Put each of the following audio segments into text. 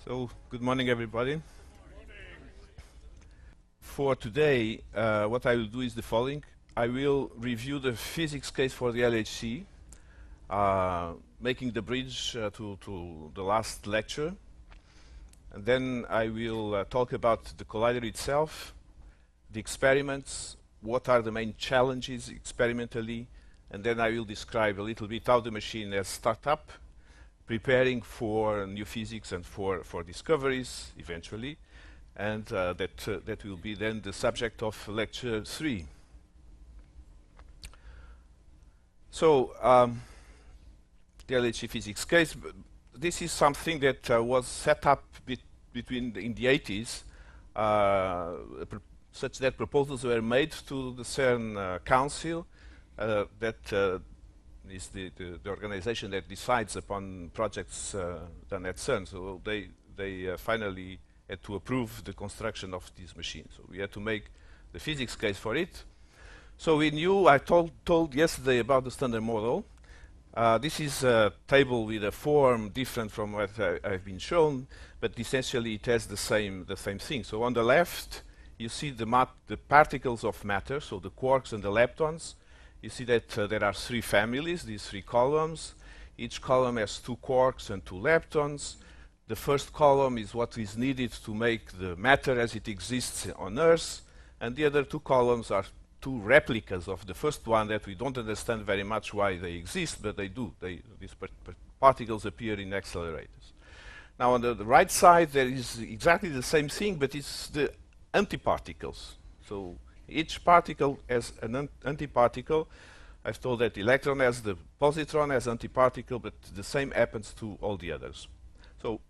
So, good morning, everybody. For today, what I will do is the following. I will review the physics case for the LHC, making the bridge to the last lecture. And then I will talk about the collider itself, the experiments, what are the main challenges experimentally, and then I will describe a little bit how the machine has started up, preparing for new physics and for discoveries eventually, and that will be then the subject of lecture 3. So the LHC physics case, this is something that was set up in the 80s, such that proposals were made to the CERN Council, that is the organization that decides upon projects done at CERN. So they finally had to approve the construction of this machine. So we had to make the physics case for it. So we knew, I told yesterday about the standard model. This is a table with a form different from what I've been shown, but essentially it has the same thing. So on the left, you see the particles of matter, so the quarks and the leptons. You see that there are 3 families, these 3 columns. Each column has 2 quarks and 2 leptons. The first column is what is needed to make the matter as it exists on Earth, and the other 2 columns are 2 replicas of the first one that we don't understand very much why they exist, but they do. These particles appear in accelerators. Now on the right side there is exactly the same thing, but it's the antiparticles. So each particle has an antiparticle. I've told that electron has the positron as antiparticle, but the same happens to all the others. So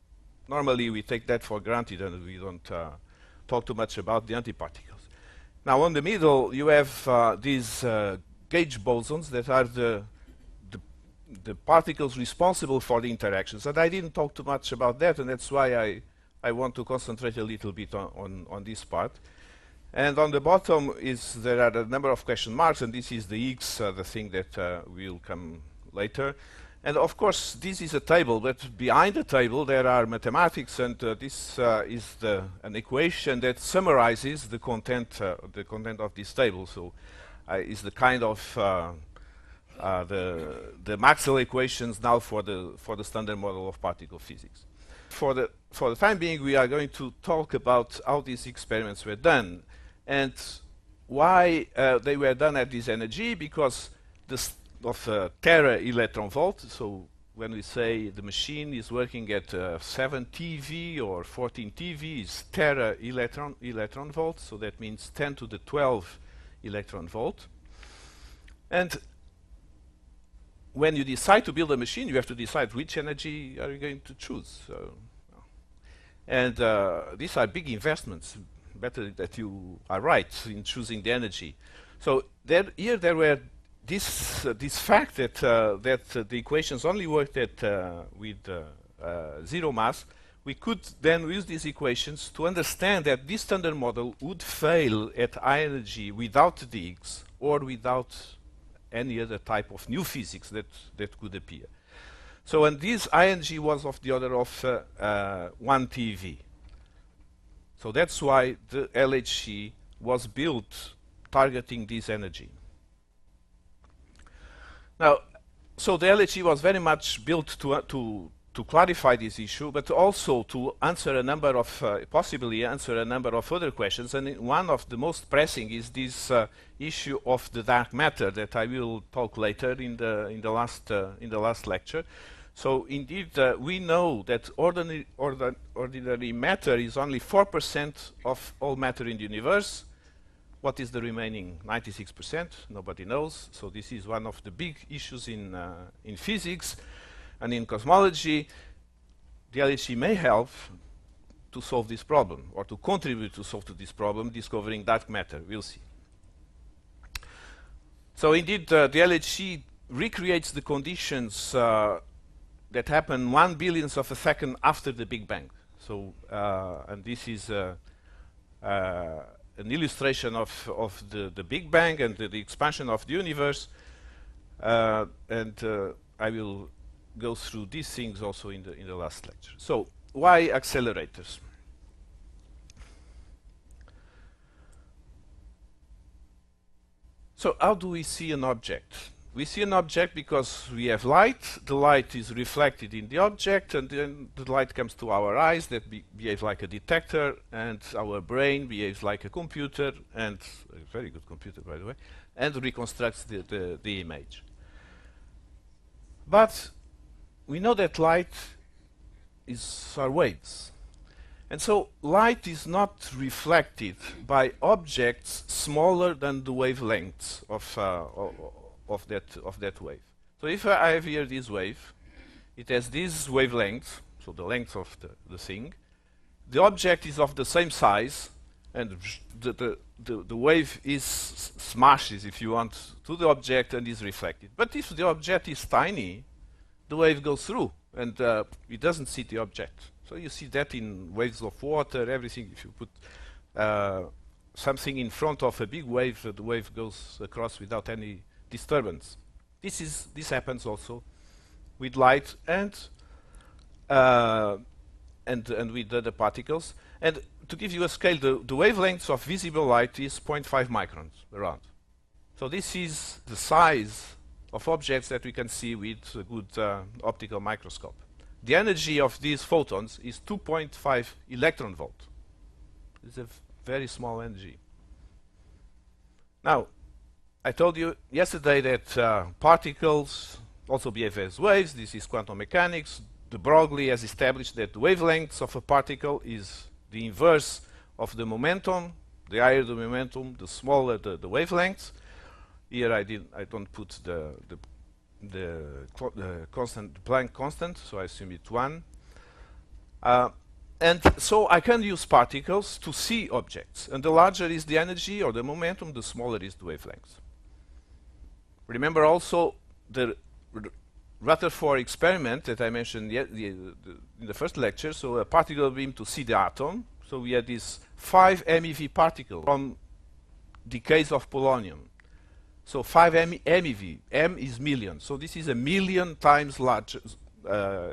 normally we take that for granted and we don't talk too much about the antiparticles. Now on the middle you have these gauge bosons that are the particles responsible for the interactions. And I didn't talk too much about that, and that's why I want to concentrate a little bit on this part. And on the bottom there are a number of question marks, and this is the Higgs, the thing that will come later. And of course, this is a table, but behind the table there are mathematics, and this is an equation that summarizes the content of this table. So is the kind of the Maxwell equations now for the standard model of particle physics. For the time being, we are going to talk about how these experiments were done and why they were done at this energy, because of tera electron volt. So when we say the machine is working at 7 TeV or 14 TeV, is tera electron volt. So that means 10 to the 12 electron volt. And when you decide to build a machine, you have to decide which energy are you going to choose. And these are big investments. Better that you are right in choosing the energy. So here there were this fact that the equations only worked with 0 mass. We could then use these equations to understand that this standard model would fail at high energy without the Higgs or without any other type of new physics that could appear. So, and this high energy was of the order of 1 TeV. So that's why the LHC was built targeting this energy. Now, so the LHC was very much built to clarify this issue, but also to answer a number of, possibly answer a number of other questions. And one of the most pressing is this issue of the dark matter that I will talk later in the last lecture. So indeed, we know that ordinary matter is only 4% of all matter in the universe. What is the remaining 96%? Nobody knows. So this is one of the big issues in physics and in cosmology. The LHC may help to solve this problem, or to contribute to solve this problem, discovering dark matter. We'll see. So indeed, the LHC recreates the conditions that happen 1 billionth of a second after the Big Bang. So, and this is an illustration of the Big Bang and the expansion of the universe. And I will go through these things also in the last lecture. So why accelerators? So how do we see an object? We see an object because we have light, the light is reflected in the object, and then the light comes to our eyes that behave like a detector, and our brain behaves like a computer, and a very good computer by the way, and reconstructs the image. But we know that light are waves. And so light is not reflected by objects smaller than the wavelengths of that wave. So if I have here this wave, it has this wavelength, so the length of the thing. The object is of the same size, and the wave smashes, if you want, to the object and is reflected. But if the object is tiny, the wave goes through, and it doesn't see the object. So you see that in waves of water, everything. If you put something in front of a big wave, the wave goes across without any disturbance. This happens also with light and with other particles. And to give you a scale, the wavelengths of visible light is 0.5 microns around. So this is the size of objects that we can see with a good optical microscope. The energy of these photons is 2.5 electron volt. It's a very small energy. Now, I told you yesterday that particles also behave as waves. This is quantum mechanics. De Broglie has established that the wavelengths of a particle is the inverse of the momentum. The higher the momentum, the smaller the wavelengths. Here I don't put the Planck constant, so I assume it's 1. And so I can use particles to see objects. And the larger is the energy or the momentum, the smaller is the wavelength. Remember also the Rutherford experiment that I mentioned in the first lecture. So a particle beam to see the atom. So we had this 5 MeV particle from decays of polonium. So 5 MeV, M is million. So this is 1,000,000 times larger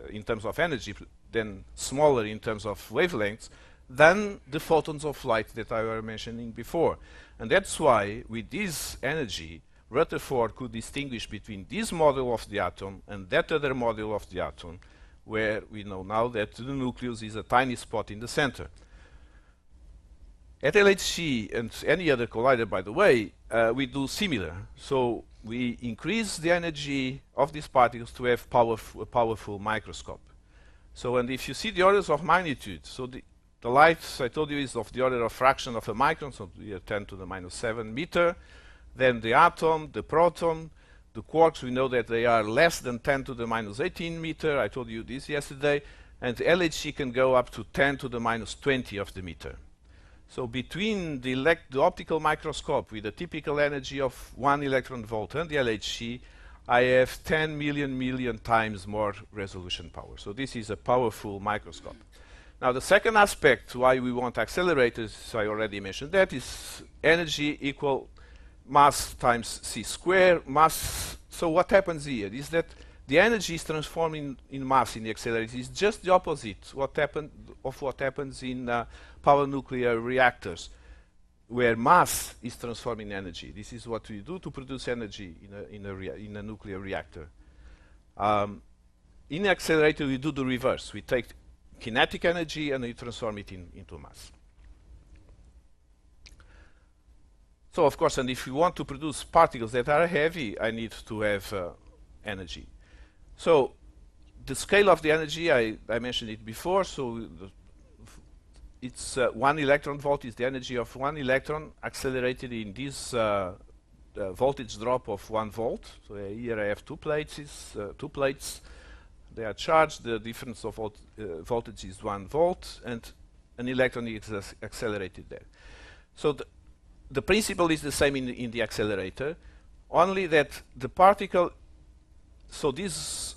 in terms of energy, then smaller in terms of wavelengths, than the photons of light that I was mentioning before. And that's why, with this energy, Rutherford could distinguish between this model of the atom and that other model of the atom, where we know now that the nucleus is a tiny spot in the center. At LHC and any other collider, by the way, we do similar. So we increase the energy of these particles to have a powerful microscope. So, and if you see the orders of magnitude, so the light, I told you, is of the order of fraction of a micron, so we are 10 to the minus 7 meter. Then the atom, the proton, the quarks, we know that they are less than 10 to the minus 18 meter. I told you this yesterday. And the LHC can go up to 10 to the minus 20 of the meter. So between the optical microscope with a typical energy of 1 electron volt and the LHC, I have 10 million times more resolution power. So this is a powerful microscope. Now the second aspect why we want accelerators, I already mentioned that, is energy equal mass times c squared. Mass. So what happens here is that the energy is transformed in mass in the accelerator. It's just the opposite of what happens in power nuclear reactors, where mass is transformed in energy. This is what we do to produce energy in a nuclear reactor. In the accelerator, we do the reverse. We take kinetic energy and we transform it into mass. So, of course, and if you want to produce particles that are heavy, I need to have energy. So, the scale of the energy, I mentioned it before, so it's 1 electron volt is the energy of 1 electron accelerated in this voltage drop of 1 volt. So here I have two plates. They are charged. The difference of voltage is 1 volt, and an electron is accelerated there. So the principle is the same in the accelerator, only that the particle, so this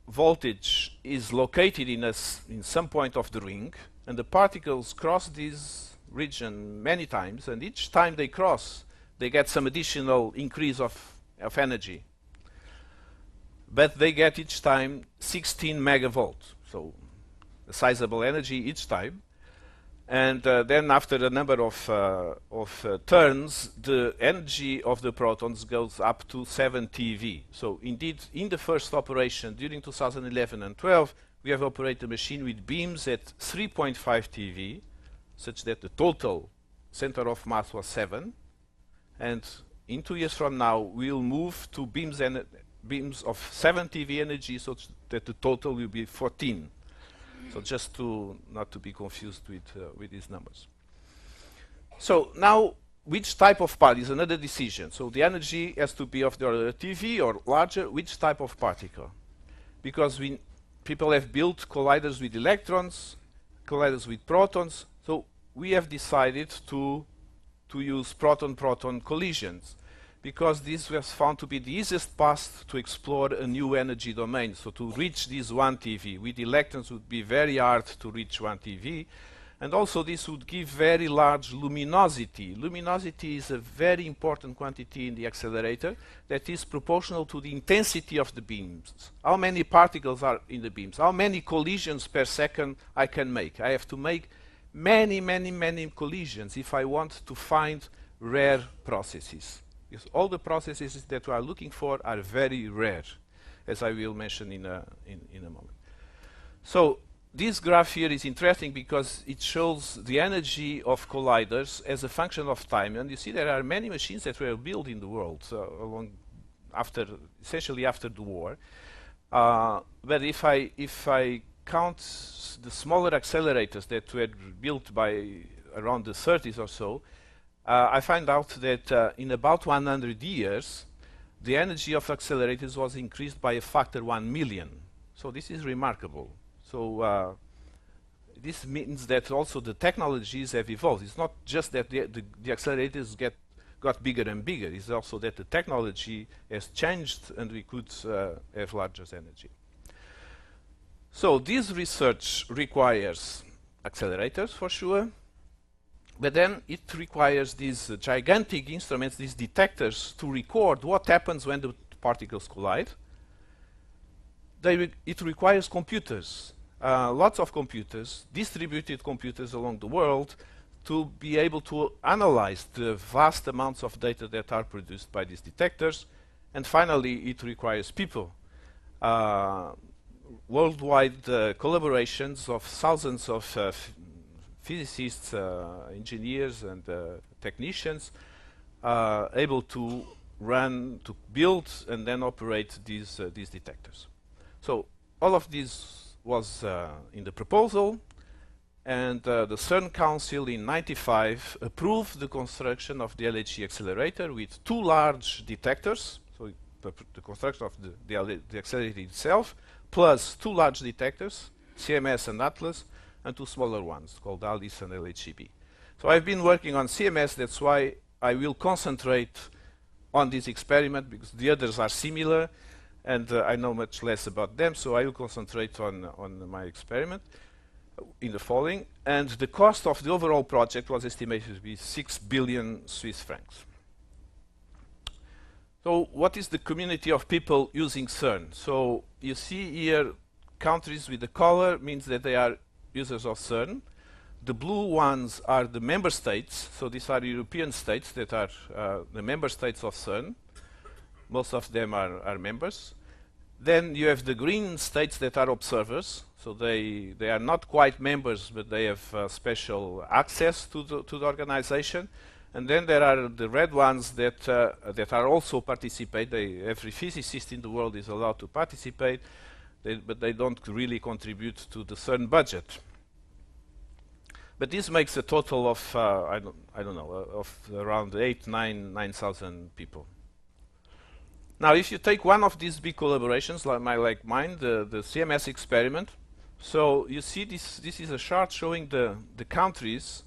voltage is located in some point of the ring, and the particles cross this region many times, and each time they cross, they get some additional increase of energy. But they get each time 16 megavolt. So sizable energy each time. And then after a number of turns, the energy of the protons goes up to 7 TeV. So indeed, in the first operation during 2011 and 12, we have operated the machine with beams at 3.5 TeV, such that the total center of mass was 7. And in 2 years from now, we'll move to beams of 7 TeV energy, so that the total will be 14. So just to not to be confused with these numbers. So now, which type of particle is another decision. So the energy has to be of the order of TeV or larger. Which type of particle? Because people have built colliders with electrons, colliders with protons. So we have decided to use proton-proton collisions, because this was found to be the easiest path to explore a new energy domain. So to reach this 1 TeV with electrons would be very hard to reach 1 TeV. And also this would give very large luminosity. Luminosity is a very important quantity in the accelerator that is proportional to the intensity of the beams. How many particles are in the beams? How many collisions per second I can make? I have to make many, many, many collisions if I want to find rare processes. Because all the processes that we are looking for are very rare, as I will mention in a moment. So this graph here is interesting because it shows the energy of colliders as a function of time. And you see there are many machines that were built in the world essentially after the war. But if I count the smaller accelerators that were built by around the 30s or so, I find out that in about 100 years, the energy of accelerators was increased by a factor 1 million. So this is remarkable. So this means that also the technologies have evolved. It's not just that the accelerators got bigger and bigger. It's also that the technology has changed and we could have larger energy. So this research requires accelerators for sure, but then it requires these gigantic instruments, these detectors, to record what happens when the particles collide. It requires computers, lots of computers, distributed computers along the world, to be able to analyze the vast amounts of data that are produced by these detectors. And finally, it requires people. Worldwide collaborations of thousands of physicists, engineers, and technicians able to build and then operate these detectors. So all of this was in the proposal, and the CERN Council in '95 approved the construction of the LHC accelerator with 2 large detectors. So the construction of the accelerator itself, plus 2 large detectors, CMS and Atlas, and 2 smaller ones called ALICE and LHCb. So I've been working on CMS. That's why I will concentrate on this experiment, because the others are similar and I know much less about them, so I will concentrate on my experiment in the following. And the cost of the overall project was estimated to be 6 billion Swiss francs. So what is the community of people using CERN? So you see here countries with the color means that they are users of CERN. The blue ones are the member states. So these are European states that are the member states of CERN. Most of them are members. Then you have the green states that are observers. So they are not quite members, but they have special access to the organization. And then there are the red ones that are also participate. Every physicist in the world is allowed to participate, but they don't really contribute to the CERN budget. But this makes a total of I don't know, of around 9,000 people. Now, if you take one of these big collaborations, like mine, the CMS experiment, so you see this is a chart showing the countries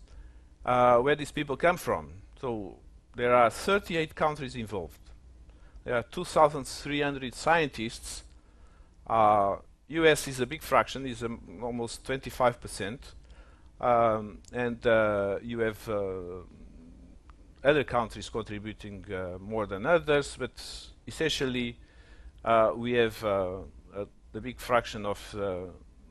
where these people come from. So there are 38 countries involved. There are 2,300 scientists. US is a big fraction, is almost 25%. And you have other countries contributing more than others, but essentially we have the big fraction of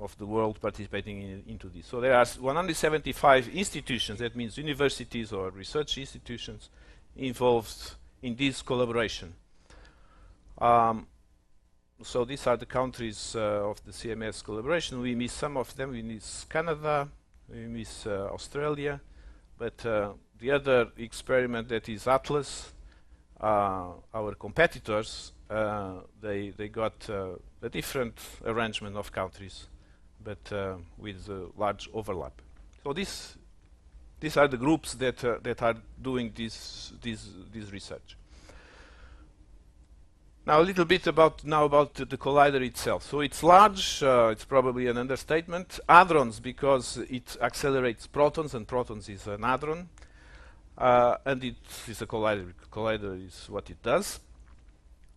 of the world participating into this. So there are 175 institutions, that means universities or research institutions, involved in this collaboration. So these are the countries of the CMS collaboration. We miss some of them. We miss Canada, we miss Australia, but the other experiment, that is Atlas, our competitors, they got a different arrangement of countries, but with large overlap. So these are the groups that are doing this research. Now a little bit about the collider itself. So it's large. It's probably an understatement. Hadrons, because it accelerates protons, and protons is an hadron, and it is a collider. Collider is what it does.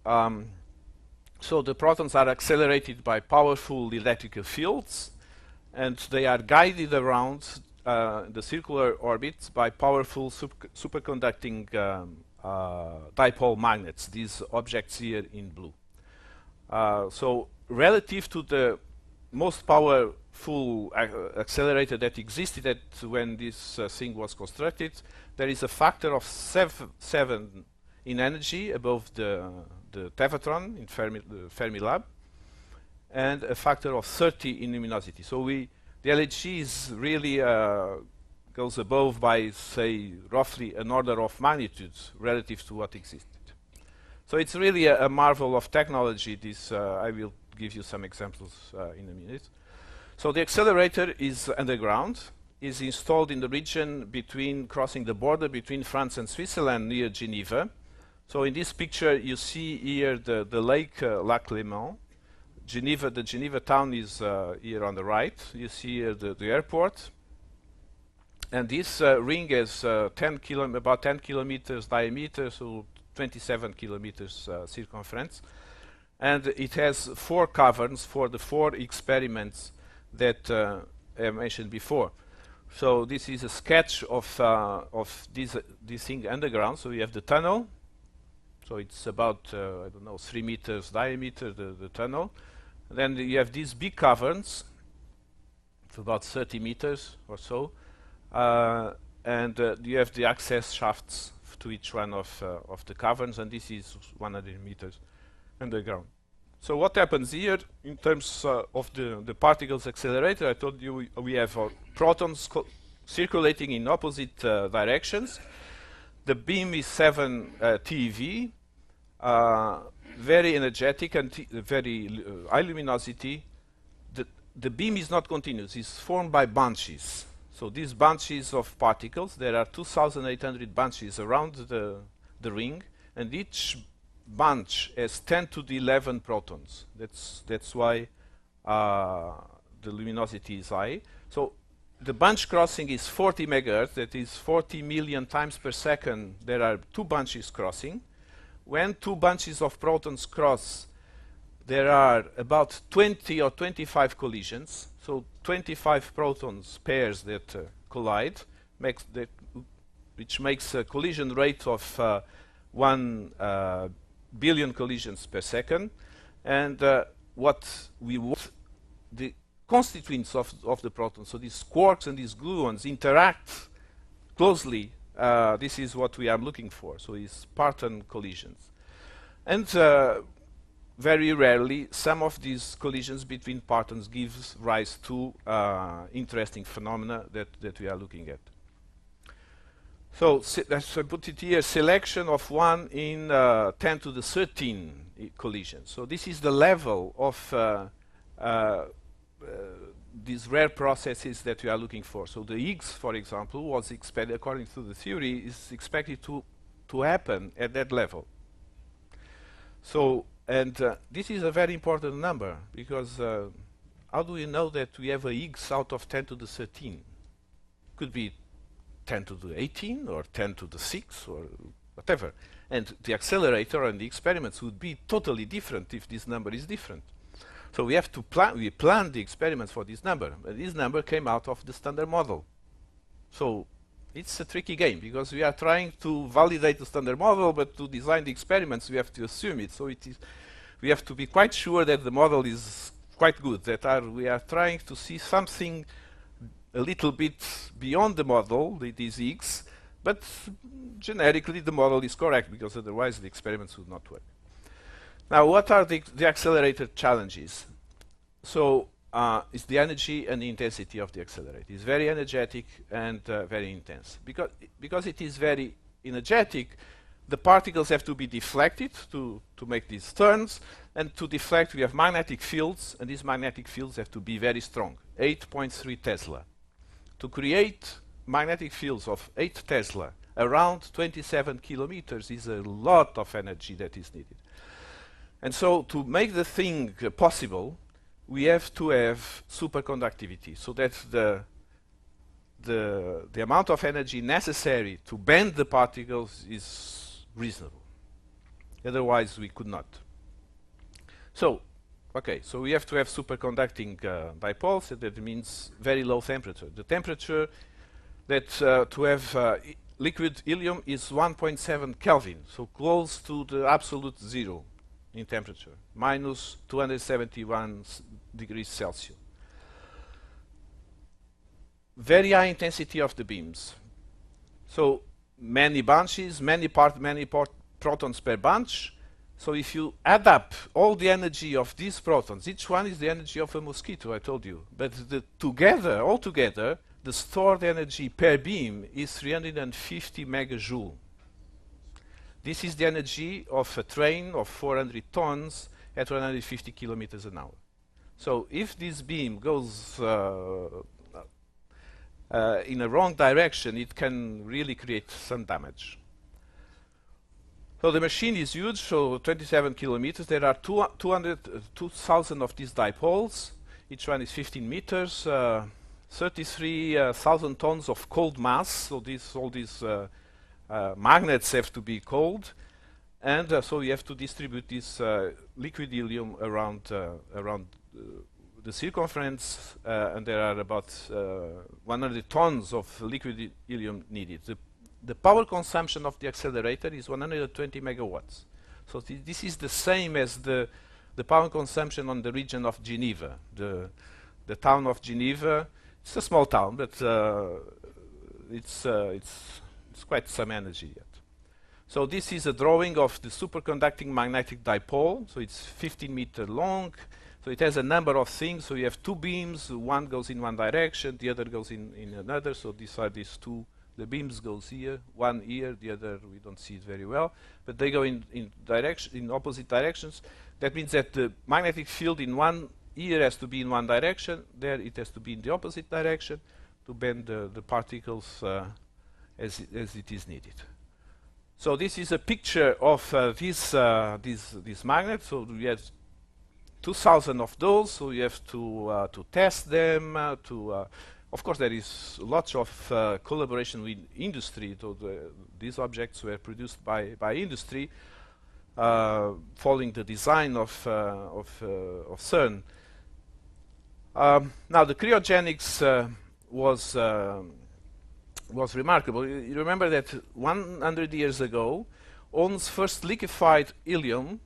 So the protons are accelerated by powerful electrical fields, and they are guided around the circular orbits by powerful superconducting dipole magnets, these objects here in blue. So relative to the most powerful accelerator that existed when this thing was constructed, there is a factor of 7 in energy above the tevatron in Fermilab, and a factor of 30 in luminosity. So the LHC is really goes above by, say, roughly an order of magnitude relative to what existed. So it's really a marvel of technology. This I will give you some examples in a minute. So the accelerator is underground, is installed in the region between crossing the border between France and Switzerland near Geneva. So in this picture you see here the lake Lac Léman. Geneva, the Geneva town is here on the right. You see here the airport. And this ring has about 10 kilometers diameter, so 27 kilometers circumference. And it has 4 caverns for the 4 experiments that I mentioned before. So this is a sketch of this thing underground. So you have the tunnel. So it's about, I don't know, 3 meters diameter, the tunnel. And then you have these big caverns, of about 30 meters or so. And you have the access shafts to each one of the caverns, and this is 100 meters underground. So what happens here in terms of the particles accelerator? I told you we have protons circulating in opposite directions. The beam is 7 TeV, very energetic and very high luminosity. The beam is not continuous; it's formed by bunches. So these bunches of particles, there are 2,800 bunches around the ring, and each bunch has 10 to the 11 protons. That's why the luminosity is high. So the bunch crossing is 40 megahertz, that is 40 million times per second. There are 2 bunches crossing. When 2 bunches of protons cross, there are about 20 or 25 collisions. So 25 protons pairs that collide, which makes a collision rate of 1 billion collisions per second. And what we want, the constituents of the protons, so these quarks and these gluons interact closely. This is what we are looking for. So it's Spartan collisions. And very rarely, some of these collisions between partons gives rise to interesting phenomena that we are looking at. So let's put it here, selection of 1 in 10 to the 13 collisions. So this is the level of these rare processes that we are looking for. So the Higgs, for example, was expected, according to the theory, is expected to happen at that level. So, and this is a very important number, because how do we know that we have a Higgs out of 10 to the 13? Could be 10 to the 18 or 10 to the 6 or whatever. And the accelerator and the experiments would be totally different if this number is different. So we have to plan, we planned the experiments for this number. And this number came out of the standard model. So it's a tricky game, because we are trying to validate the standard model, but to design the experiments we have to assume it. So it is, we have to be quite sure that the model is quite good. We are trying to see something a little bit beyond the model, this Higgs, but generically the model is correct, because otherwise the experiments would not work. Now, what are the accelerator challenges? So it's the energy and the intensity of the accelerator. It's very energetic and very intense. Because it is very energetic, the particles have to be deflected to make these turns, and to deflect we have magnetic fields, and these magnetic fields have to be very strong, 8.3 Tesla. To create magnetic fields of 8 Tesla around 27 kilometers is a lot of energy that is needed. And so to make the thing possible, we have to have superconductivity, so that the amount of energy necessary to bend the particles is reasonable. Otherwise, we could not. So, okay, so we have to have superconducting dipoles, and that means very low temperature. The temperature that to have liquid helium is 1.7 Kelvin, so close to the absolute zero in temperature, minus 271 degrees Celsius. Very high intensity of the beams. So many bunches, many protons per bunch. So if you add up all the energy of these protons, each one is the energy of a mosquito, I told you. But altogether, the stored energy per beam is 350 megajoule. This is the energy of a train of 400 tons at 150 kilometers an hour. So if this beam goes in a wrong direction, it can really create some damage. So the machine is huge, so 27 kilometers. There are 2,000 of these dipoles. Each one is 15 meters, 33,000 tons of cold mass. So all these magnets have to be cold. And so we have to distribute this liquid helium around the circumference, and there are about 100 tons of liquid helium needed. The power consumption of the accelerator is 120 megawatts. So this is the same as the power consumption on the region of Geneva. The town of Geneva, it's a small town, but it's quite some energy yet. So this is a drawing of the superconducting magnetic dipole. So it's 15 meters long. So it has a number of things. So you have two beams. One goes in one direction, the other goes in another. So these are these two. The beams goes here, one here, the other we don't see it very well, but they go in opposite directions. That means that the magnetic field in one here has to be in one direction, there it has to be in the opposite direction to bend the particles as it is needed. So this is a picture of this magnet. So we have 2,000 of those, so you have to test them, of course, there is lots of collaboration with industry. So these objects were produced by industry, following the design of CERN. Now, the cryogenics was remarkable. You remember that 100 years ago, On's first liquefied helium,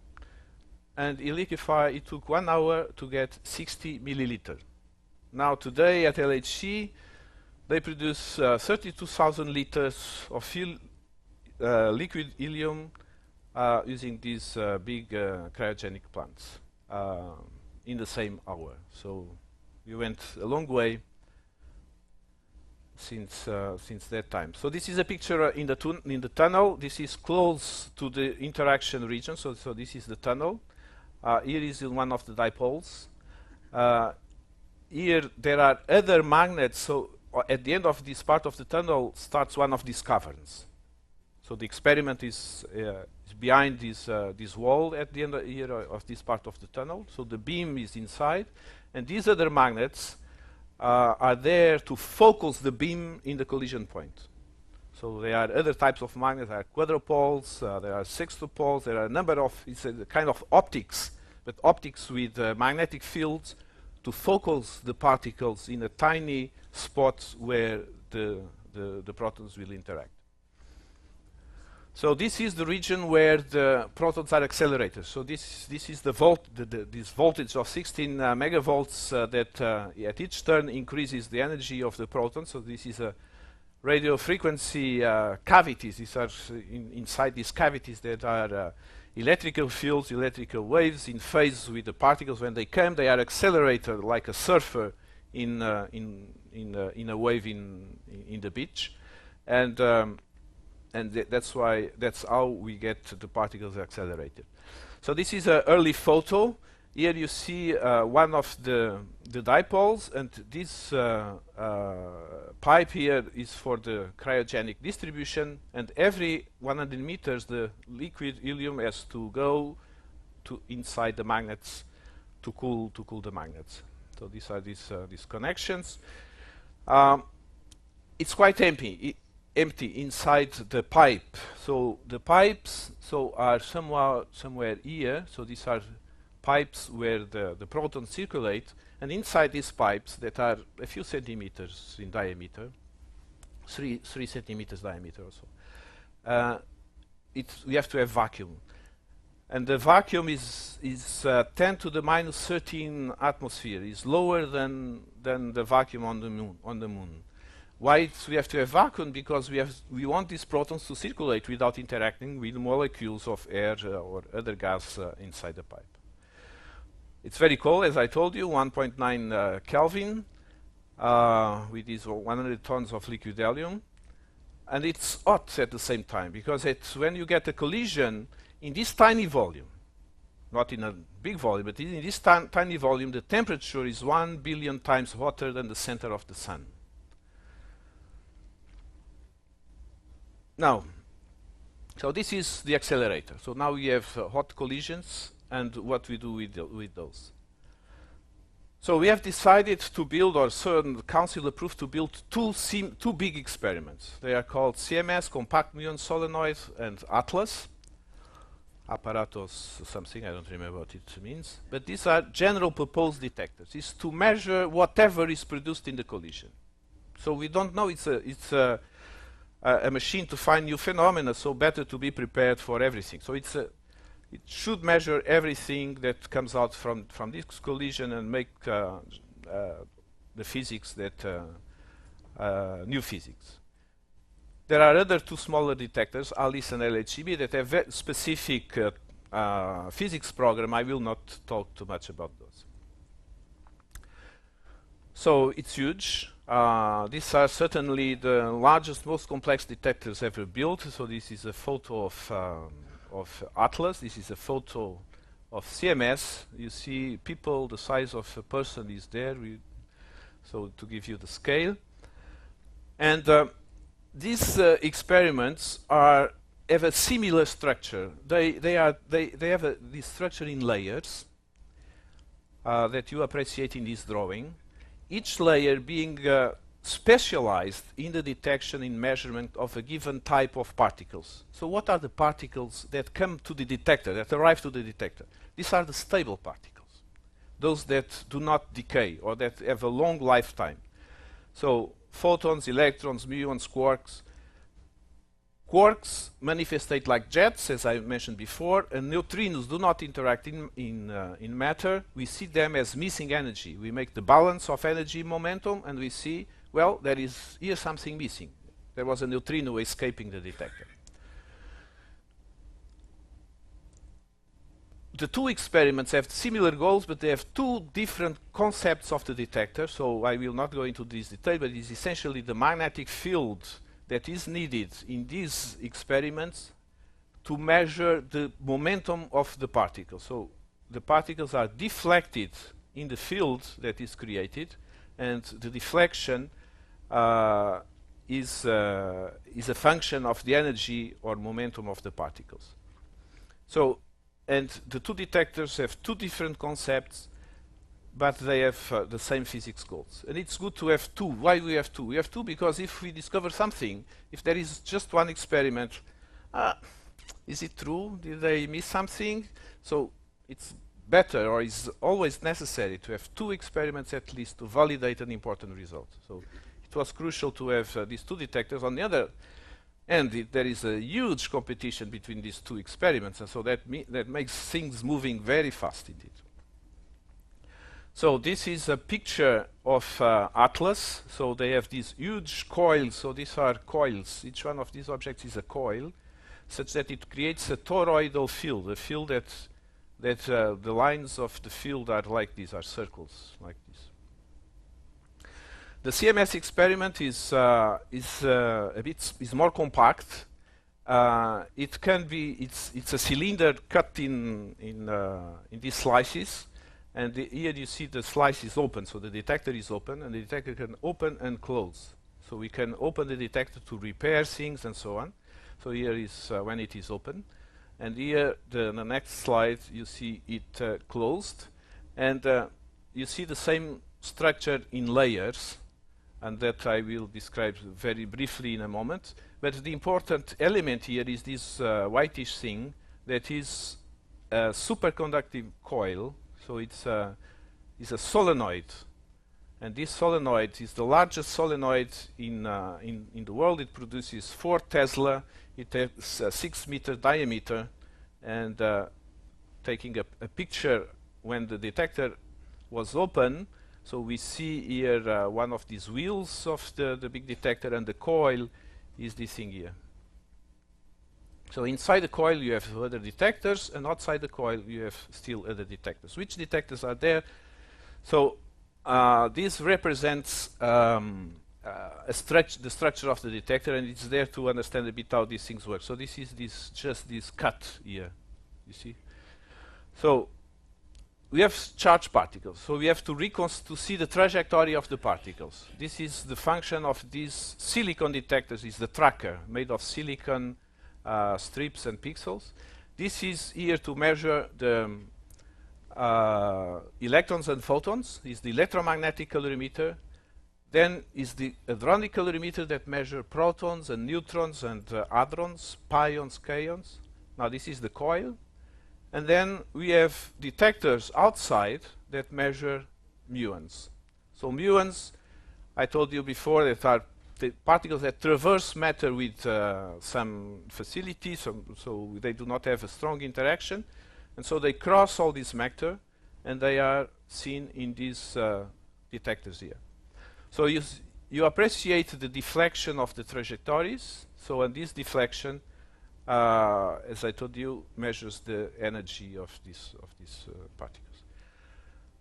and it took 1 hour to get 60 milliliters. Now today at LHC, they produce 32,000 liters of liquid helium using these big cryogenic plants in the same hour. So we went a long way since that time. So this is a picture in the tunnel. This is close to the interaction region. So this is the tunnel. Here is in one of the dipoles. Here there are other magnets, so at the end of this part of the tunnel starts one of these caverns. So the experiment is behind this wall at the end here of this part of the tunnel. So the beam is inside, and these other magnets are there to focus the beam in the collision point. So there are other types of magnets. There are quadrupoles, there are sextupoles, there are a number of, it's a kind of optics, but optics with magnetic fields to focus the particles in a tiny spot where the protons will interact. So this is the region where the protons are accelerated. So this is the this voltage of 16 megavolts that at each turn increases the energy of the proton. So this is a radio frequency cavities. These are inside these cavities that are electrical fields, electrical waves in phase with the particles. When they come, they are accelerated like a surfer in a wave in the beach, and that's how we get the particles accelerated. So this is an early photo. Here you see one of the dipoles, and this pipe here is for the cryogenic distribution, and every 100 meters the liquid helium has to go to inside the magnets to cool the magnets. So these are these connections. It's quite empty inside the pipe. So the pipes are somewhere here. So these are pipes where the protons circulate, and inside these pipes that are a few centimeters in diameter, 3 centimeters diameter or so, we have to have vacuum. And the vacuum is 10 to the minus 13 atmosphere. Is lower than the vacuum on the moon. Why we have to have vacuum? Because we want these protons to circulate without interacting with molecules of air or other gas inside the pipe. It's very cold, as I told you, 1.9 Kelvin with these 100 tons of liquid helium, and it's hot at the same time because when you get a collision in this tiny volume, not in a big volume, but in this tiny volume, the temperature is 1 billion times hotter than the center of the sun. Now, so this is the accelerator. So now we have hot collisions, and what we do with those. So we have decided to build, or CERN Council approved to build two big experiments. They are called CMS, Compact Muon Solenoid, and ATLAS. Apparatus something, I don't remember what it means. But these are general purpose detectors. It's to measure whatever is produced in the collision. So we don't know, it's a machine to find new phenomena, so better to be prepared for everything. So it should measure everything that comes out from this collision and make the physics new physics. There are other two smaller detectors, ALICE and LHCb, that have very specific physics program. I will not talk too much about those. So it's huge. These are certainly the largest, most complex detectors ever built. So this is a photo of ATLAS. This is a photo of CMS. You see people, the size of a person is there. So to give you the scale. And these experiments have a similar structure. They have this structure in layers that you appreciate in this drawing. Each layer being specialized in the detection and measurement of a given type of particles. So what are the particles that come to the detector, that arrive to the detector? These are the stable particles, those that do not decay or that have a long lifetime. So photons, electrons, muons, quarks. Quarks manifestate like jets, as I mentioned before, and neutrinos do not interact in matter. We see them as missing energy. We make the balance of energy momentum, and we see, well, there is here something missing. There was a neutrino escaping the detector. The two experiments have similar goals, but they have two different concepts of the detector, so I will not go into this detail, but it's essentially the magnetic field that is needed in these experiments to measure the momentum of the particles. So the particles are deflected in the field that is created, and the deflection is a function of the energy or momentum of the particles. So, and the two detectors have two different concepts, but they have the same physics goals. And it's good to have two. Why do we have two? We have two because if we discover something, if there is just one experiment, is it true? Did they miss something? So it's better, or is always necessary, to have two experiments at least to validate an important result. So it was crucial to have these two detectors. On the other And there is a huge competition between these two experiments, and so that makes things moving very fast indeed. So this is a picture of Atlas. So they have these huge coils. So these are coils. Each one of these objects is a coil, such that it creates a toroidal field, a field that the lines of the field are like these, are circles like this. The CMS experiment is more compact. It can be it's a cylinder cut in these slices, and here you see the slice is open, so the detector is open, and the detector can open and close. So we can open the detector to repair things and so on. So here is when it is open, and here the next slide you see it closed, and you see the same structure in layers. And that I will describe very briefly in a moment. But the important element here is this whitish thing that is a superconductive coil. So it's a solenoid. And this solenoid is the largest solenoid in the world. It produces 4 Tesla. It has a 6-meter diameter. And taking a picture when the detector was open, so we see here one of these wheels of the big detector, and the coil is this thing here. So inside the coil you have other detectors, and outside the coil you have still other detectors. Which detectors are there? So this represents the structure of the detector, and it's there to understand a bit how these things work. So this is just this cut here, you see. So we have charged particles, so we have to see the trajectory of the particles. This is the function of these silicon detectors, is the tracker made of silicon strips and pixels. This is here to measure the electrons and photons, is the electromagnetic calorimeter. Then is the hadronic calorimeter that measure protons and neutrons and hadrons, pions, kaons. Now this is the coil. And then we have detectors outside that measure muons. So muons, I told you before, that are the particles that traverse matter with some facility, so they do not have a strong interaction. And so they cross all this matter, and they are seen in these detectors here. So you appreciate the deflection of the trajectories. So in this deflection, as I told you, measures the energy of these particles.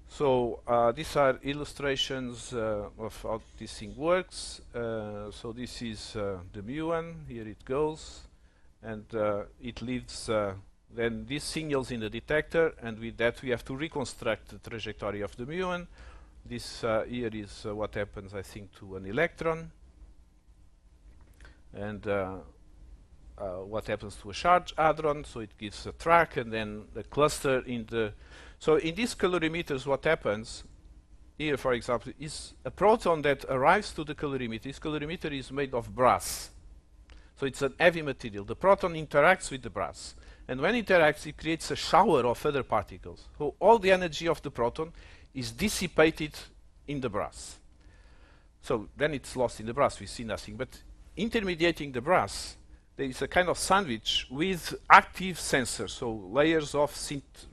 So these are illustrations of how this thing works. So this is the muon. Here it goes, and it leaves then these signals in the detector, and with that we have to reconstruct the trajectory of the muon. This here is what happens, I think, to an electron, and what happens to a charged hadron. So it gives a track, and then the cluster in the. So in these calorimeters, what happens here, for example, is a proton that arrives to the calorimeter. This calorimeter is made of brass, so it's an heavy material. The proton interacts with the brass, and when it interacts, it creates a shower of other particles. So all the energy of the proton is dissipated in the brass. So then it's lost in the brass. We see nothing, but intermediating the brass, there is a kind of sandwich with active sensors, so layers of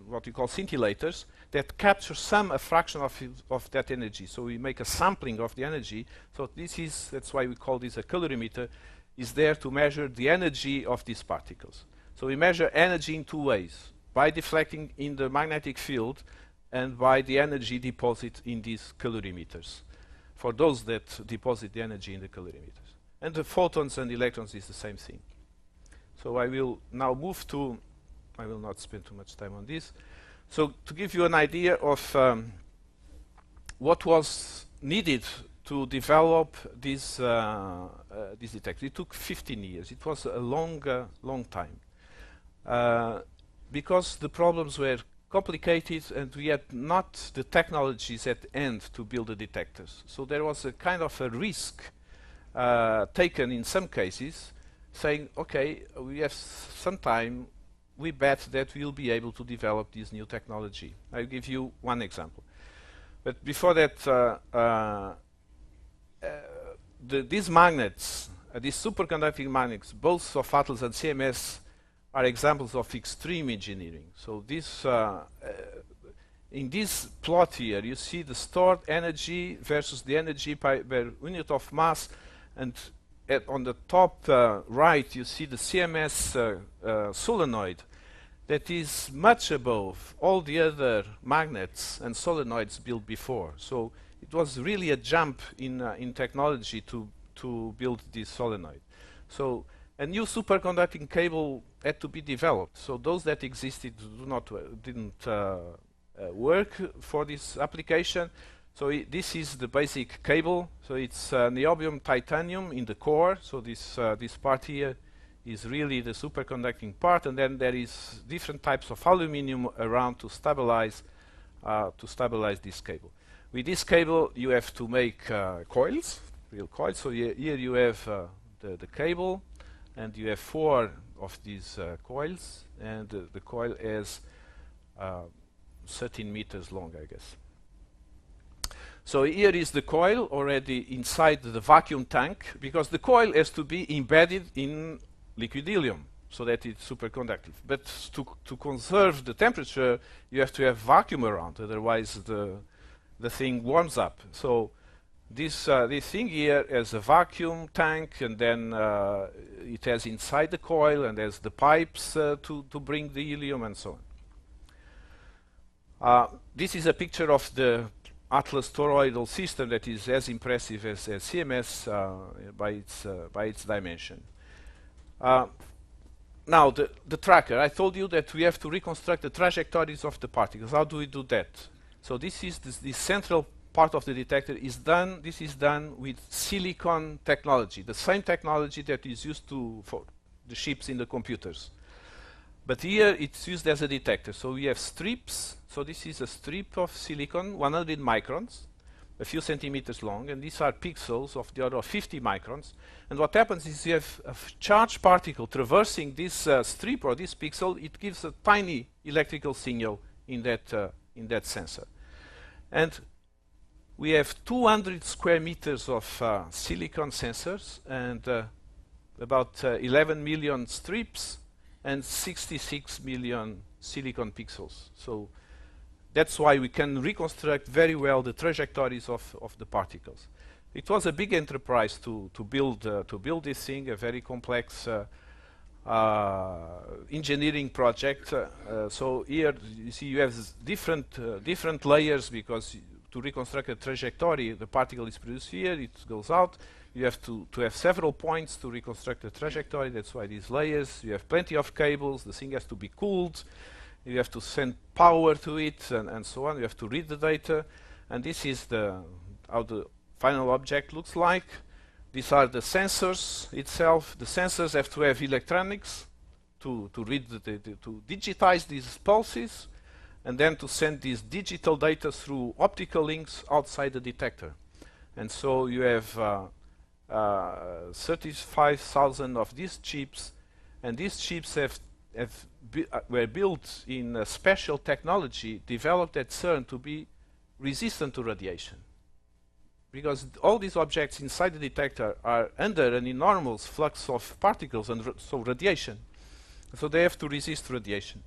what we call scintillators that capture a fraction of that energy. So we make a sampling of the energy. So that's why we call this a calorimeter, is there to measure the energy of these particles. So we measure energy in 2 ways, by deflecting in the magnetic field and by the energy deposit in these calorimeters, for those that deposit the energy in the calorimeters. And the photons and electrons is the same thing. So I will now move to, I will not spend too much time on this. So to give you an idea of what was needed to develop this detector, it took 15 years. It was a long time. Because the problems were complicated and we had not the technologies at hand to build the detectors. So there was a kind of a risk taken in some cases, saying, okay, we have some time, we bet that we'll be able to develop this new technology. I'll give you one example. But before that, these magnets these superconducting magnets, both of Atlas and CMS, are examples of extreme engineering. So this, in this plot here, you see the stored energy versus the energy per unit of mass, and on the top right, you see the CMS solenoid that is much above all the other magnets and solenoids built before. So it was really a jump in technology to build this solenoid. So a new superconducting cable had to be developed. So those that existed didn't work for this application. So this is the basic cable. So it's niobium titanium in the core. So this part here is really the superconducting part, and then there is different types of aluminum around to stabilize this cable. With this cable, you have to make coils, real coils. So here you have the cable, and you have 4 of these coils, and the coil is 13 meters long, I guess. So here is the coil already inside the vacuum tank, because the coil has to be embedded in liquid helium so that it's superconductive. But to conserve the temperature, you have to have vacuum around, otherwise the thing warms up. So this thing here has a vacuum tank, and then it has inside the coil, and there's the pipes to bring the helium and so on. This is a picture of the Atlas toroidal system that is as impressive as CMS by its dimension. Now the tracker. I told you that we have to reconstruct the trajectories of the particles. How do we do that? So this is the central part of the detector is done. This is done with silicon technology, the same technology that is used for the chips in the computers. But here it's used as a detector. So we have strips. So this is a strip of silicon, 100 microns, a few centimeters long, and these are pixels of the order of 50 microns. And what happens is you have a charged particle traversing this strip or this pixel. It gives a tiny electrical signal in that sensor. And we have 200 square meters of silicon sensors, and about 11 million strips and 66 million silicon pixels. So that's why we can reconstruct very well the trajectories of the particles. It was a big enterprise to build this thing, a very complex engineering project. So here you see you have different layers, because to reconstruct a trajectory, the particle is produced here, it goes out. You have to have several points to reconstruct the trajectory. That's why these layers. You have plenty of cables. The thing has to be cooled. You have to send power to it, and so on. You have to read the data, and this is how the final object looks like. These are the sensors itself. The sensors have to have electronics to read to digitize these pulses, and then to send these digital data through optical links outside the detector. And so you have 35,000 of these chips, and these chips were built in a special technology developed at CERN to be resistant to radiation. Because all these objects inside the detector are under an enormous flux of particles, and so radiation. So they have to resist radiation.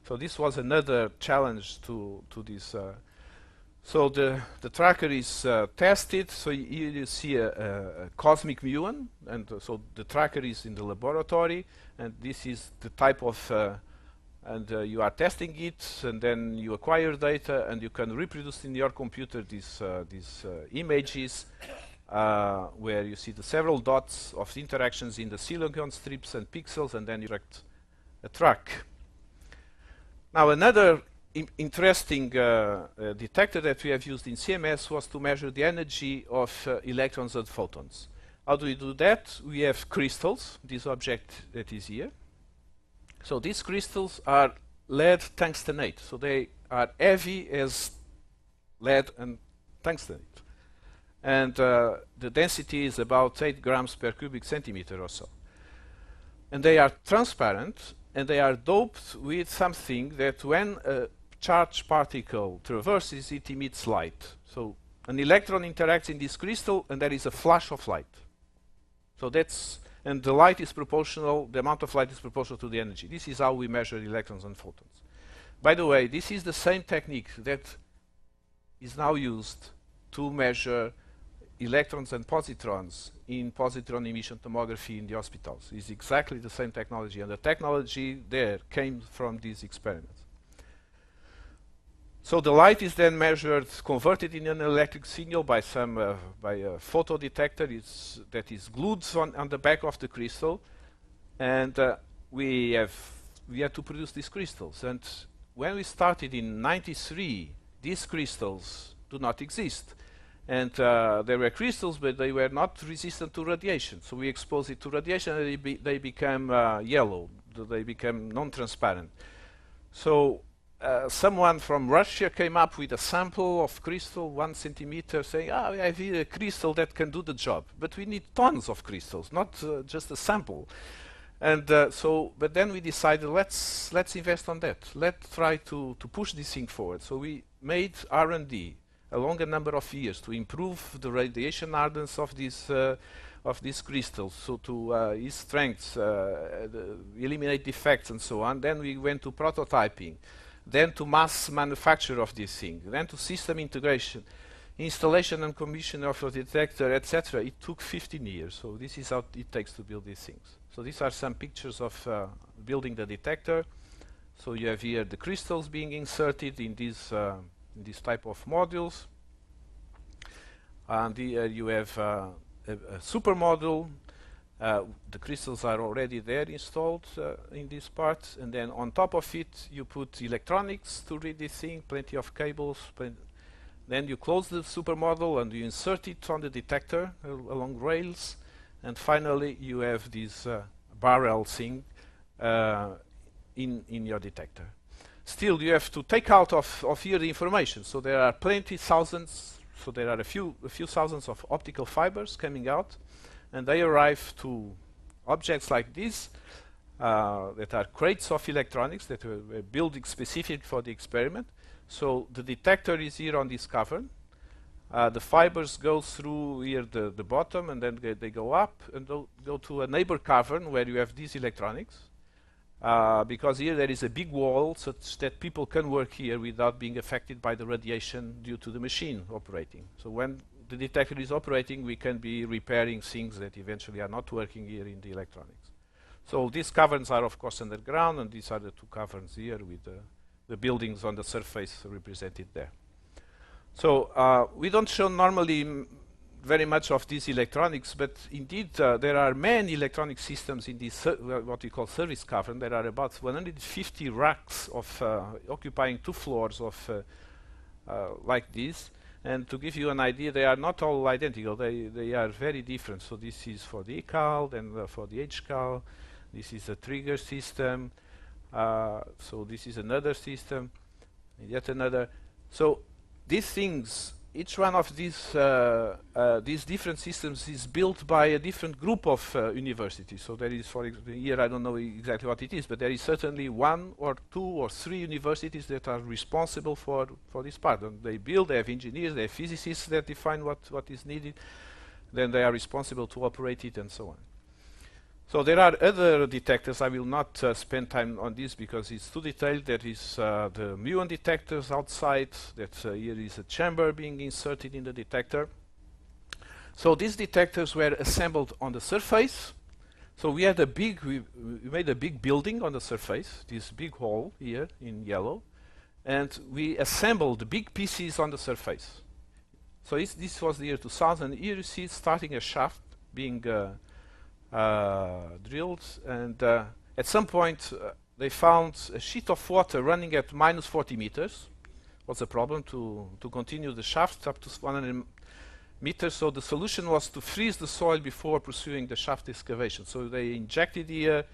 So this was another challenge to this. So the tracker is tested. So here you see a cosmic muon, and so the tracker is in the laboratory, and this is the type of, you are testing it, and then you acquire data, and you can reproduce in your computer these images, where you see the several dots of interactions in the silicon strips and pixels, and then you direct a track. Now another interesting detector that we have used in CMS was to measure the energy of electrons and photons. How do we do that? We have crystals, this object that is here. So these crystals are lead tungstenate. So they are heavy as lead and tungstenate. And the density is about 8 grams per cubic centimeter or so. And they are transparent, and they are doped with something that when a charged particle traverses, it emits light. So an electron interacts in this crystal, and there is a flash of light. So that's, and the light is proportional, the amount of light is proportional to the energy. This is how we measure electrons and photons. By the way, this is the same technique that is now used to measure electrons and positrons in positron emission tomography in the hospitals. It's exactly the same technology, and the technology there came from these experiments. So the light is then measured, converted in an electric signal by a photo detector that is glued on the back of the crystal, and we had to produce these crystals. And when we started in '93, these crystals do not exist. And there were crystals, but they were not resistant to radiation. So we exposed it to radiation, and they became yellow. They became non-transparent. So someone from Russia came up with a sample of crystal, 1 centimeter, saying, I have here a crystal that can do the job. But we need tons of crystals, not just a sample. And but then we decided, let's invest on that. Let's try to push this thing forward. So we made R&D along a number of years to improve the radiation hardness of these crystals, so to its strengths, eliminate defects and so on. Then we went to prototyping, then to mass manufacture of this thing, then to system integration, installation and commission of a detector, etc. It took 15 years. So this is how it takes to build these things. So these are some pictures of building the detector. So you have here the crystals being inserted in these type of modules. And here you have a super module. The crystals are already there installed in this part, and then on top of it you put electronics to read this thing, plenty of cables. Then you close the super module and you insert it on the detector along rails, and finally you have this barrel thing in your detector. Still, you have to take out of here the information. So there are thousands. So there are a few thousands of optical fibers coming out, and they arrive to objects like this that are crates of electronics that were built specific for the experiment. So the detector is here on this cavern. The fibers go through here the bottom, and then they go up and go to a neighbor cavern where you have these electronics. Because here there is a big wall such that people can work here without being affected by the radiation due to the machine operating. So when the detector is operating, we can be repairing things that eventually are not working here in the electronics. So these caverns are of course underground, and these are the two caverns here with the buildings on the surface represented there. So we don't show normally very much of these electronics, but indeed there are many electronic systems in this what we call service cavern. There are about 150 racks of occupying 2 floors of like this. And to give you an idea, they are not all identical. They are very different. So this is for the ECAL, then for the HCAL. This is a trigger system. So this is another system, yet another. So these things, each one of these different systems is built by a different group of universities. So there is, for example, here I don't know exactly what it is, but there is certainly 1 or 2 or 3 universities that are responsible for this part. And they have engineers, they have physicists that define what is needed. Then they are responsible to operate it and so on. So there are other detectors. I will not spend time on this because it's too detailed. There is the muon detectors outside. That here is a chamber being inserted in the detector. So these detectors were assembled on the surface. So we had we made a big building on the surface, this big hall here in yellow, and we assembled the big pieces on the surface. So this was the year 2000. Here you see starting a shaft being drilled, and at some point they found a sheet of water running at minus 40 meters. Was a problem to continue the shaft up to 100 meters. So the solution was to freeze the soil before pursuing the shaft excavation. So they injected the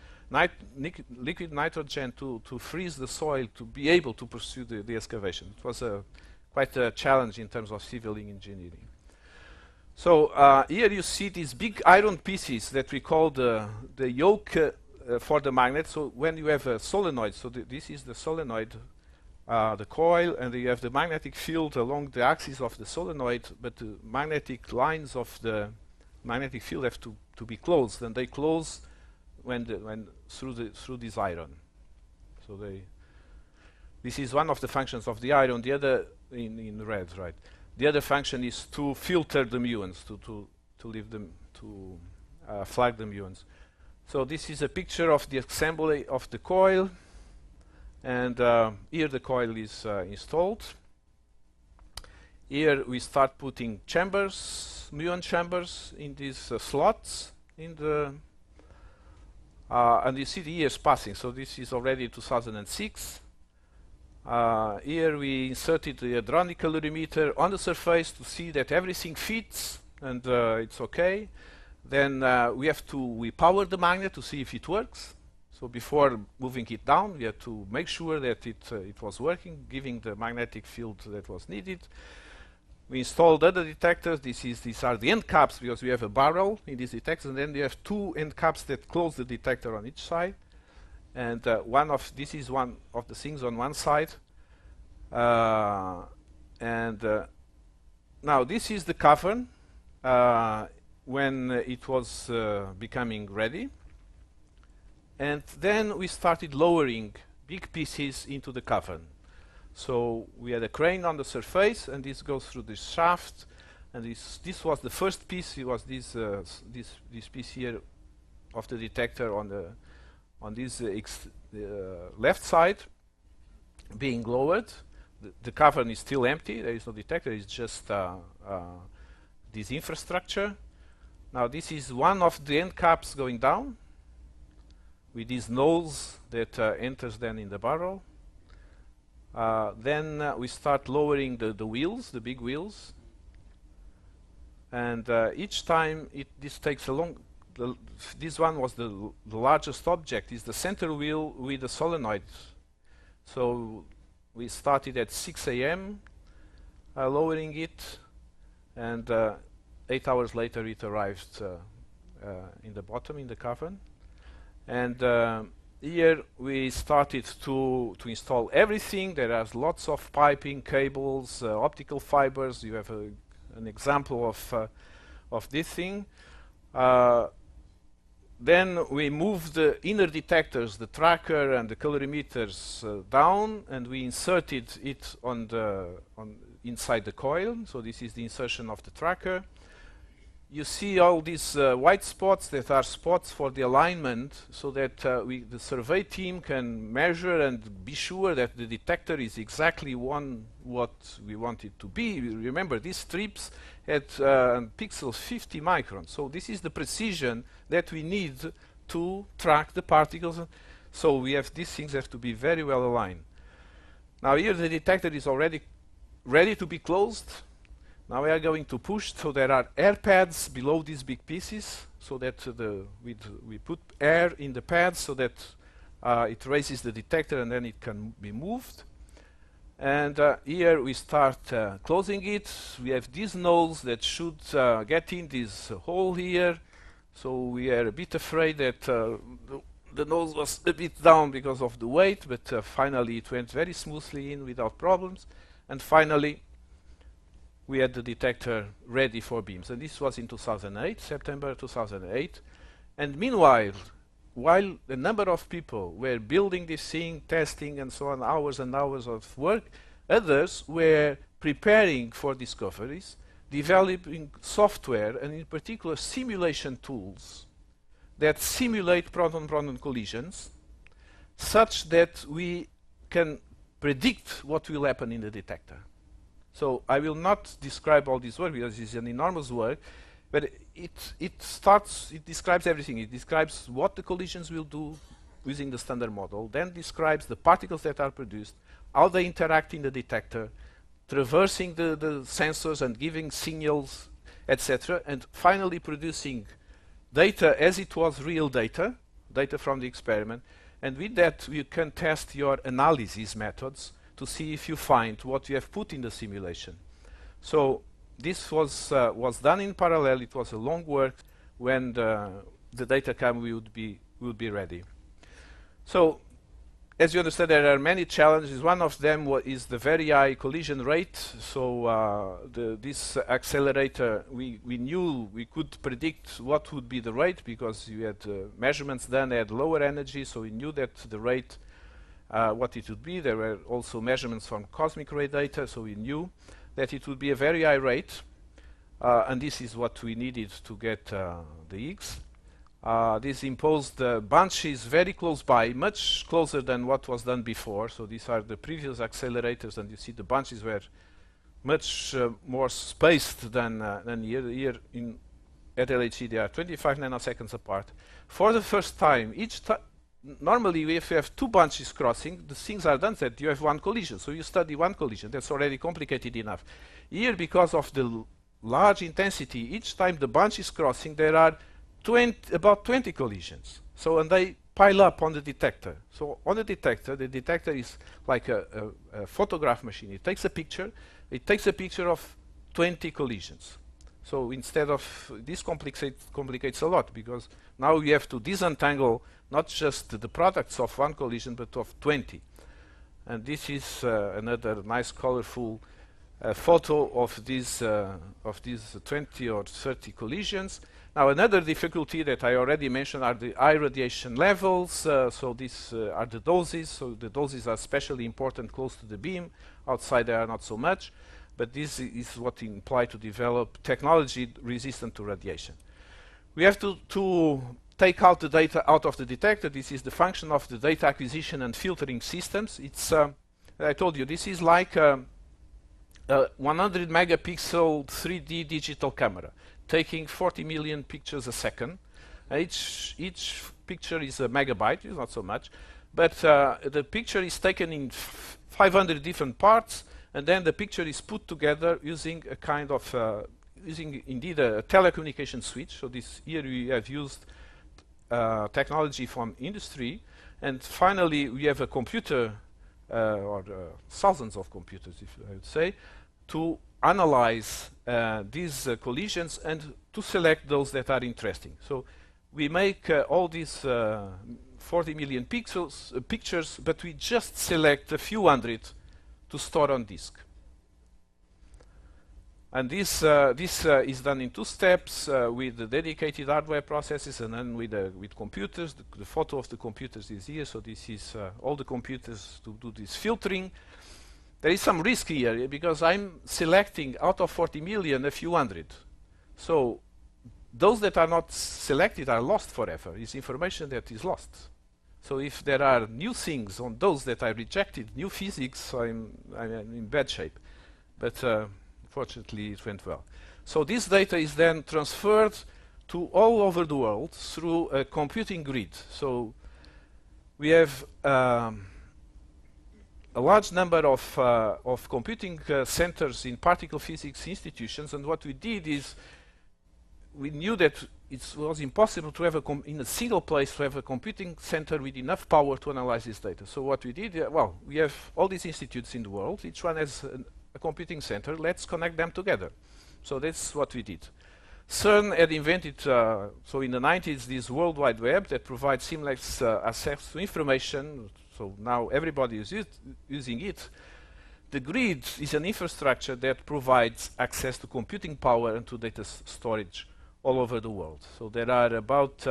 liquid nitrogen to freeze the soil to be able to pursue the excavation. It was quite a challenge in terms of civil engineering. So here you see these big iron pieces that we call the yoke for the magnet. So when you have a solenoid, so this is the solenoid, the coil, and you have the magnetic field along the axis of the solenoid, but the magnetic lines of the magnetic field have to be closed, and they close when through this iron. So this is one of the functions of the iron. The other in red, right? The other function is to filter the muons, to leave them to flag the muons. So this is a picture of the assembly of the coil, and here the coil is installed. Here we start putting chambers, muon chambers, in these slots in the and you see the years passing. So this is already 2006. Here we inserted the hadronic calorimeter on the surface to see that everything fits and it's okay. Then we power the magnet to see if it works. So before moving it down, we had to make sure that it was working, giving the magnetic field that was needed. We installed other detectors. These are the end caps, because we have a barrel in these detectors, and then we have two end caps that close the detector on each side. And this is one of the things on one side. Now this is the cavern when it was becoming ready. And then we started lowering big pieces into the cavern. So we had a crane on the surface, and this goes through this shaft. And this was the first piece. It was this piece here of the detector on this left side being lowered. The cavern is still empty. There is no detector. It's just this infrastructure. Now this is one of the end caps going down with this nose that enters then in the barrel. Then we start lowering the wheels, the big wheels, and each time this takes a long. This one was the largest object. Is the center wheel with the solenoid. So we started at 6 a.m. Lowering it, and 8 hours later it arrived in the bottom in the cavern, and. Here we started to install everything. There are lots of piping, cables, optical fibers. You have an example of this thing. Then we moved the inner detectors, the tracker and the calorimeters down, and we inserted it inside the coil. So this is the insertion of the tracker. You see all these white spots that are spots for the alignment, so that the survey team can measure and be sure that the detector is exactly what we want it to be. Remember, these strips had pixels 50 microns, so this is the precision that we need to track the particles. So these things have to be very well aligned. Now here the detector is already ready to be closed. Now we are going to push, so there are air pads below these big pieces, so that we put air in the pads so that it raises the detector and then it can be moved. And here we start closing it. We have these nose that should get in this hole here. So we are a bit afraid that the nose was a bit down because of the weight, but finally it went very smoothly in without problems. And finally, we had the detector ready for beams, and this was in 2008, September 2008. And meanwhile, while a number of people were building this thing, testing and so on, hours and hours of work, others were preparing for discoveries, developing software, and in particular simulation tools that simulate proton-proton collisions, such that we can predict what will happen in the detector. So I will not describe all this work because it's an enormous work, but it describes everything. It describes what the collisions will do using the standard model, then describes the particles that are produced, how they interact in the detector, traversing the sensors and giving signals, etc., and finally producing data as it was real data from the experiment. And with that, you can test your analysis methods to see if you find what you have put in the simulation. So this was done in parallel. It was a long work. When the data came, we would be ready. So as you understand, there are many challenges. One of them is the very high collision rate. So this accelerator, we knew we could predict what would be the rate because you had measurements done at lower energy, so we knew that the rate, what it would be. There were also measurements from cosmic ray data, so we knew that it would be a very high rate. And this is what we needed to get the Higgs. This imposed bunches very close by, much closer than what was done before. So these are the previous accelerators, and you see the bunches were much more spaced than here. Here at LHC they are 25 nanoseconds apart. For the first time, normally if you have two bunches crossing, the things are done that you have one collision. So you study one collision. That's already complicated enough. Here, because of the large intensity, each time the bunch is crossing, there are about 20 collisions. So, and they pile up on the detector. So on the detector is like a photograph machine. It takes a picture of 20 collisions. So instead of, this complicates a lot, because now you have to disentangle not just the products of one collision, but of 20. And this is another nice, colorful photo of these 20 or 30 collisions. Now, another difficulty that I already mentioned are the high radiation levels. So these are the doses. So the doses are especially important close to the beam. Outside, they are not so much. But this is what implied to develop technology resistant to radiation. We have to take out the data out of the detector. This is the function of the data acquisition and filtering systems. It's, I told you, this is like a 100 megapixel 3D digital camera, taking 40 million pictures a second. Each picture is a megabyte, it's not so much, but the picture is taken in 500 different parts, and then the picture is put together using a kind of, using indeed a telecommunication switch. So this here we have used technology from industry, and finally we have a computer, or thousands of computers, if I would say, to analyze these collisions and to select those that are interesting. So we make all these 40 million pictures, but we just select a few hundred to store on disk. And this is done in two steps with the dedicated hardware processes and then with computers. The photo of the computers is here, so this is all the computers to do this filtering. There is some risk here because I'm selecting out of 40 million a few hundred. So those that are not selected are lost forever. It's information that is lost. So if there are new things on those that I rejected, new physics, I'm in bad shape. But fortunately, it went well. So this data is then transferred to all over the world through a computing grid. So we have a large number of computing centers in particle physics institutions, and what we did is we knew that it was impossible to have in a single place to have a computing center with enough power to analyze this data. So what we did, well, we have all these institutes in the world, each one has a computing center, let's connect them together. So that's what we did. CERN had invented, so in the 90s, this World Wide Web that provides seamless access to information. So now everybody is using it. The grid is an infrastructure that provides access to computing power and to data storage all over the world. So there are about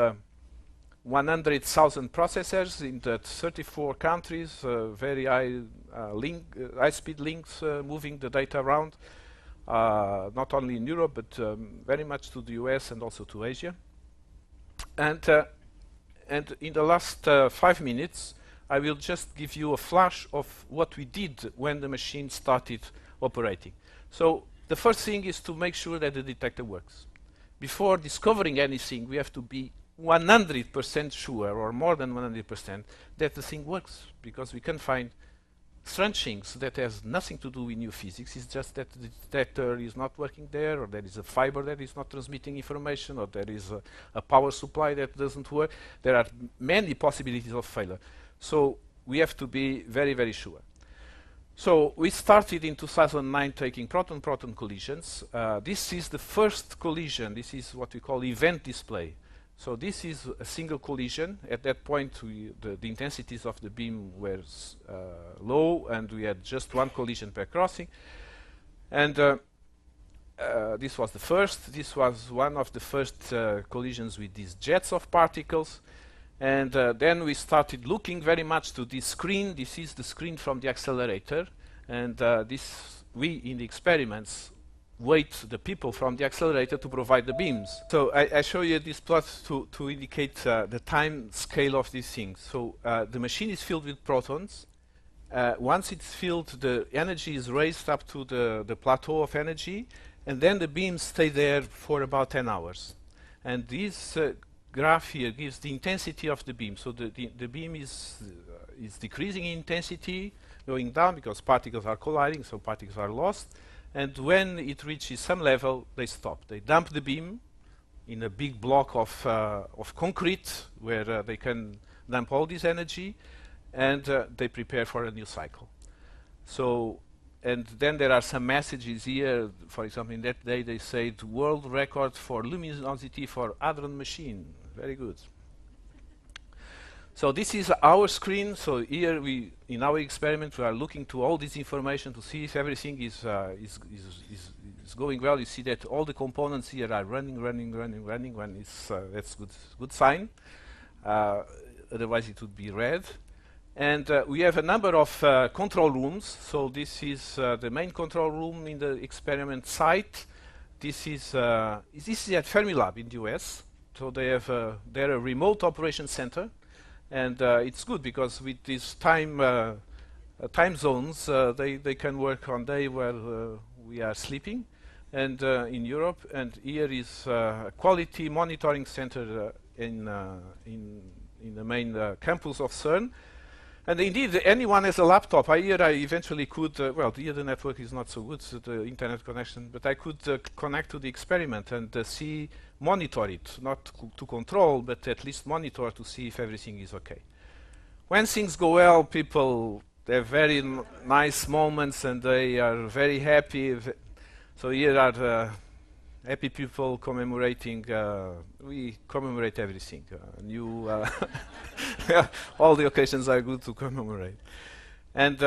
100,000 processors in 34 countries, very high-speed links moving the data around, not only in Europe, but very much to the US and also to Asia. And in the last 5 minutes, I will just give you a flash of what we did when the machine started operating. So the first thing is to make sure that the detector works. Before discovering anything, we have to be 100% sure, or more than 100%, that the thing works, because we can find strange things that has nothing to do with new physics. It's just that the detector is not working there, or there is a fiber that is not transmitting information, or there is a power supply that doesn't work. There are many possibilities of failure. So we have to be very, very sure. So we started in 2009 taking proton-proton collisions. This is the first collision. This is what we call event display. So this is a single collision. At that point, the intensities of the beam were low, and we had just one collision per crossing. And this was the first. This was one of the first collisions with these jets of particles. And then we started looking very much to this screen. This is the screen from the accelerator. And we, in the experiments, wait the people from the accelerator to provide the beams. So I show you this plot to indicate the time scale of these things. So the machine is filled with protons. Once it's filled, the energy is raised up to the plateau of energy, and then the beams stay there for about 10 hours. And this graph here gives the intensity of the beam. So the beam is decreasing in intensity, going down because particles are colliding, so particles are lost. And when it reaches some level, they stop. They dump the beam in a big block of concrete where they can dump all this energy, and they prepare for a new cycle. So, and then there are some messages here. For example, in that day they said world record for luminosity for hadron machine. Very good. So this is our screen. So here in our experiment, we are looking to all this information to see if everything is going well. You see that all the components here are running. When it's that's good sign. Otherwise, it would be red. And we have a number of control rooms. So this is the main control room in the experiment site. This is at Fermilab in the US. So they have they're a remote operation center. And it's good because with these time zones, they can work on day while we are sleeping, and in Europe. And here is a quality monitoring center in the main campus of CERN. And indeed, anyone has a laptop. I eventually could, well, here the network is not so good, so the internet connection, but I could connect to the experiment and monitor it, not to control, but at least monitor to see if everything is okay. When things go well, people have very nice moments and they are very happy. So here are happy people commemorating. We commemorate everything. All the occasions are good to commemorate. And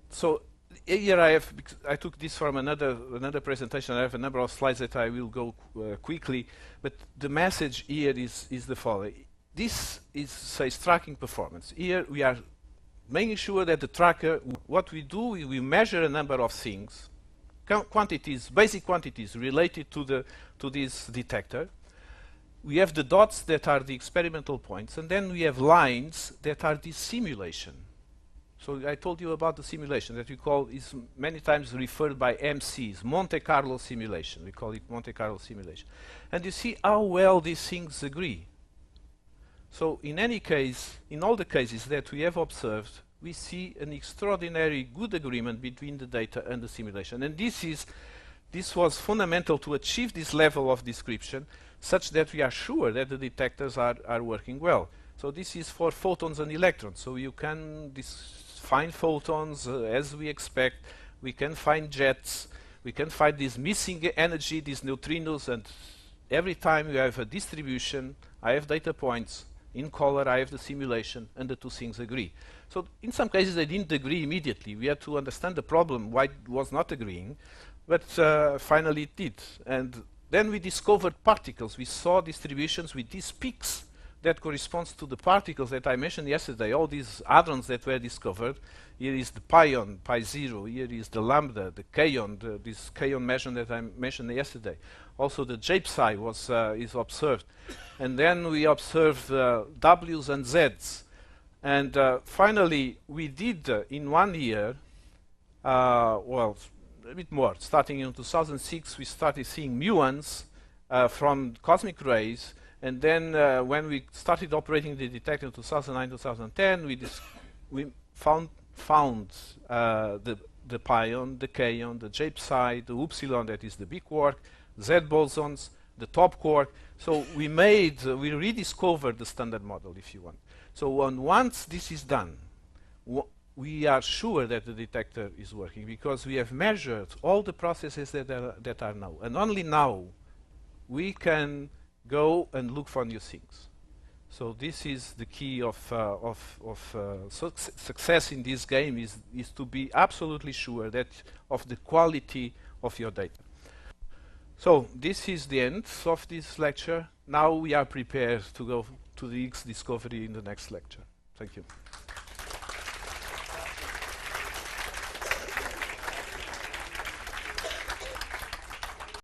so here I took this from another presentation. I have a number of slides that I will go quickly, but the message here is the following. This is, says, tracking performance. Here we are making sure that the tracker, what we do, we measure a number of things, quantities, basic quantities related to this detector. We have the dots that are the experimental points, and then we have lines that are the simulation. So I told you about the simulation that we call is many times referred by MCs, Monte Carlo simulation. We call it Monte Carlo simulation. And you see how well these things agree. So in any case, in all the cases that we have observed, we see an extraordinary good agreement between the data and the simulation. And this was fundamental to achieve this level of description, such that we are sure that the detectors are working well. So this is for photons and electrons. So you can find photons as we expect. We can find jets. We can find this missing energy, these neutrinos, and every time you have a distribution, I have data points. In color, I have the simulation, and the two things agree. So in some cases, they didn't agree immediately. We had to understand the problem, why it was not agreeing, but finally it did. And then we discovered particles. We saw distributions with these peaks that corresponds to the particles that I mentioned yesterday, all these hadrons that were discovered. Here is the pion, pi 0. Here is the lambda, the kaon, this kaon measure that I mentioned yesterday. Also the J-psi is observed. And then we observed W's and Z's. And finally, we did in 1 year, well, a bit more. Starting in 2006, we started seeing muons from cosmic rays. And then when we started operating the detector in 2009, 2010, we found the pion, the kaon, the J-psi, the upsilon, that is the big quark, Z bosons, the top quark. So we rediscovered the standard model, if you want. So once this is done, we are sure that the detector is working because we have measured all the processes that are now. And only now we can go and look for new things. So this is the key of success in this game is to be absolutely sure that of the quality of your data. So this is the end of this lecture. Now we are prepared to go to the Higgs discovery in the next lecture. Thank you.